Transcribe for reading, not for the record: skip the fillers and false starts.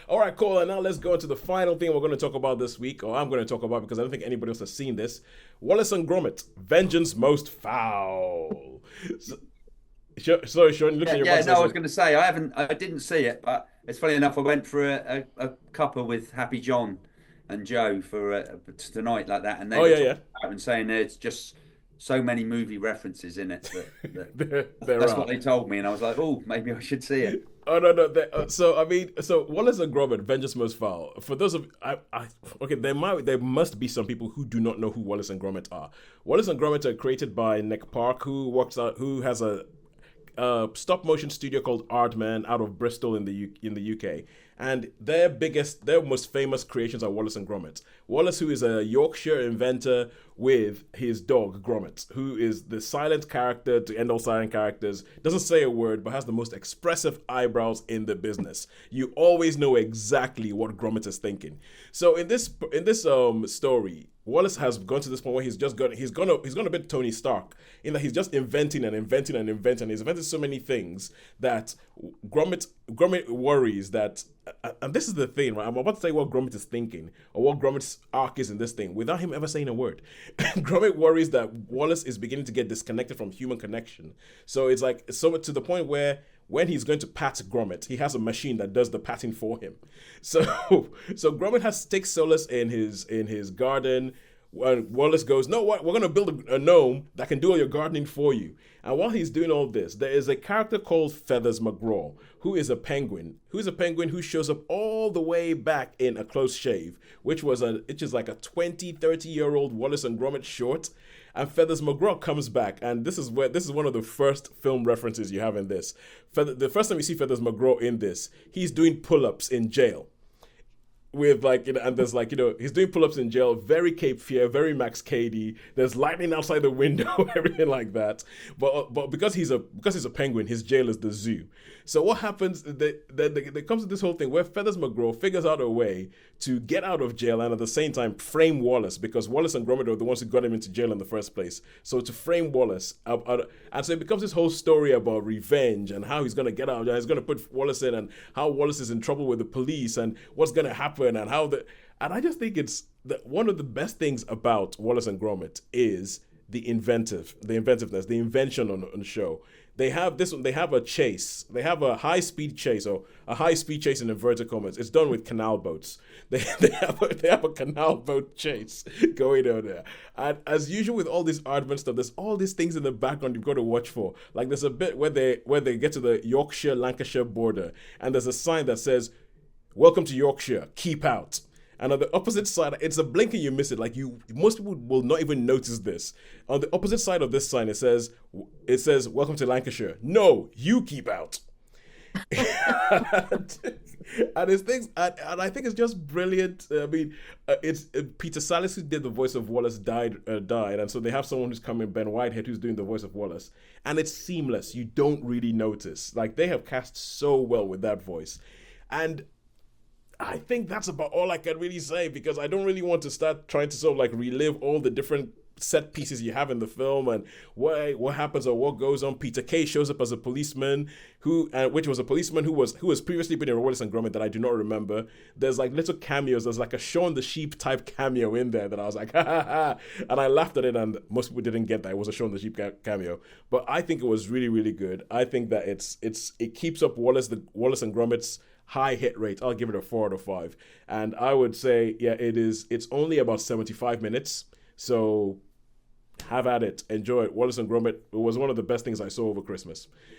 All right, cool. And now let's go into the final thing we're going to talk about this week, or I'm going to talk about because I don't think anybody else has seen this. Wallace and Gromit, Vengeance Most Foul. So, sorry, Sean, looks like Yeah, you're about yeah. to say No, I was something. going to say I didn't see it, but it's funny enough. I went for a cuppa with Happy John and Joe for tonight like that, and they Oh, were yeah, talking yeah. about it and saying there's just so many movie references in it that There that's what are. they told me, and I was like, oh, maybe I should see it. Oh no no! So I mean, so Wallace and Gromit, Vengeance Most Foul. For those of okay, there must be some people who do not know who Wallace and Gromit are. Wallace and Gromit are created by Nick Park, who has a stop motion studio called Aardman out of Bristol in the UK. And their most famous creations are Wallace and Gromit. Wallace, who is a Yorkshire inventor with his dog Gromit, who is the silent character to end all silent characters, doesn't say a word but has the most expressive eyebrows in the business. You always know exactly what Gromit is thinking. So in this story, Wallace has gone to this point where he's gone a bit Tony Stark in that he's just inventing and inventing and inventing. He's invented so many things that Gromit worries that, and this is the thing, right? I'm about to say what Gromit is thinking or what Gromit's arc is in this thing without him ever saying a word. Gromit worries that Wallace is beginning to get disconnected from human connection. So it's like so to the point where when he's going to pat Gromit, he has a machine that does the patting for him. So so Gromit has takes solace in his garden. Wallace goes, no, what? We're gonna build a gnome that can do all your gardening for you. And while he's doing all this, there is a character called Feathers McGraw, who is a penguin who shows up all the way back in A Close Shave, which is like a 20, 30-year old Wallace and Gromit short. And Feathers McGraw comes back, and this is one of the first film references you have in this. The first time you see Feathers McGraw in this, he's doing pull-ups in jail with and there's he's doing pull-ups in jail, very Cape Fear, very Max Cady. There's lightning outside the window, everything like that. But because he's a penguin, his jail is the zoo. So what happens? There comes to this whole thing where Feathers McGraw figures out a way to get out of jail and at the same time frame Wallace, because Wallace and Gromit are the ones who got him into jail in the first place. So to frame Wallace, and so it becomes this whole story about revenge and how he's gonna get out. He's gonna put Wallace in, and how Wallace is in trouble with the police, and what's gonna happen, and how the. And I just think it's one of the best things about Wallace and Gromit is the inventiveness, the invention on the show. They have this one. They have a chase. They have a high speed chase, or a high speed chase in inverted commas. It's done with canal boats. They have a canal boat chase going on there. And as usual with all this Aardman stuff, there's all these things in the background you've got to watch for. Like there's a bit where they get to the Yorkshire Lancashire border, and there's a sign that says, "Welcome to Yorkshire. Keep out." And on the opposite side, it's a blink and you miss it. Most people will not even notice this. On the opposite side of this sign, it says, "Welcome to Lancashire." No, you keep out. and it's things, and I think it's just brilliant. I mean, it's Peter Sallis who did the voice of Wallace died, and so they have someone who's coming, Ben Whitehead, who's doing the voice of Wallace, and it's seamless. You don't really notice. Like they have cast so well with that voice, and I think that's about all I can really say, because I don't really want to start trying to sort of like relive all the different set pieces you have in the film and what happens or what goes on. Peter Kay shows up as a policeman which was a policeman who was previously been in Wallace and Gromit that I do not remember. There's like little cameos. There's like a Shaun the Sheep type cameo in there that I was like ha ha ha, and I laughed at it, and most people didn't get that it was a Shaun the Sheep cameo. But I think it was really really good. I think that it keeps up Wallace and Gromit's high hit rate. I'll give it a 4 out of 5, and I would say yeah, it's only about 75 minutes, so have at it, enjoy it. Wallace and Gromit, it was one of the best things I saw over Christmas.